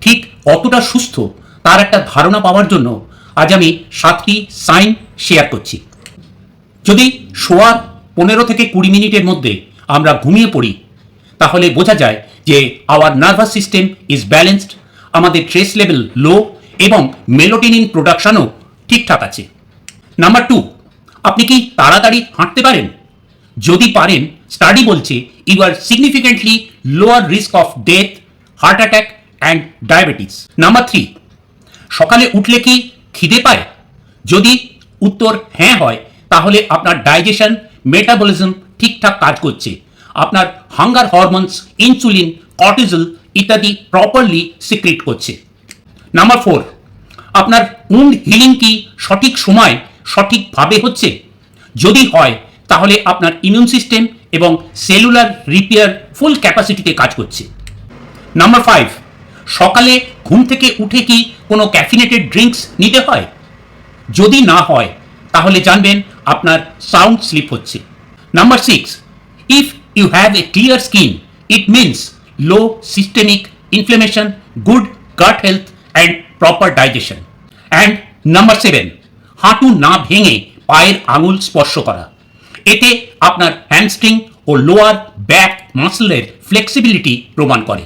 ঠিক কতটা সুস্থ তার একটা ধারণা পাওয়ার জন্য আজ আমি 7টি সাইন শেয়ার করছি। যদি শোয়ার 15 থেকে 20 মিনিটের মধ্যে আমরা ঘুমিয়ে পড়ি তাহলে বোঝা যায় যে our nervous system is balanced, আমাদের স্ট্রেস লেভেল লো এবং মেলোটোনিন প্রোডাকশনও ঠিকঠাক আছে। নাম্বার 2, আপনি কি তাড়াতাড়ি হাঁটতে পারেন? যদি পারেন, স্টাডি বলছে you are significantly lower risk of death, heart attack and diabetes. Number 3, সকালে উঠলে কি খিদে পায়? যদি উত্তর হ্যাঁ হয় তাহলে আপনার ডাইজেশন, মেটাবলিজম ঠিকঠাক কাজ করছে, আপনার হাঙ্গার হরমোনস, ইনসুলিন, কর্টিজল ইত্যাদি প্রপারলি সিক্রেট করছে। নাম্বার 4, আপনার উন্ড হিলিং কি সঠিক সময় সঠিকভাবে হচ্ছে? যদি হয় তাহলে আপনার ইমিউন সিস্টেম এবং সেলুলার রিপেয়ার ফুল ক্যাপাসিটিতে কাজ করছে। নাম্বার 5, সকালে ঘুম থেকে উঠে কি কোনো ক্যাফিনেটেড ড্রিঙ্কস নিতে হয়? যদি না হয় তাহলে জানবেন আপনার সাউন্ড স্লিপ হচ্ছে। Number 6, if you have a clear skin it means low systemic inflammation, good gut health and proper digestion. And number 7, হাঁটু না ভেঙে পায়ের আঙুল স্পর্শ করা, এতে আপনার হ্যামস্ট্রিং ও লোয়ার ব্যাক মাসলের ফ্লেক্সিবিলিটি প্রমাণ করে।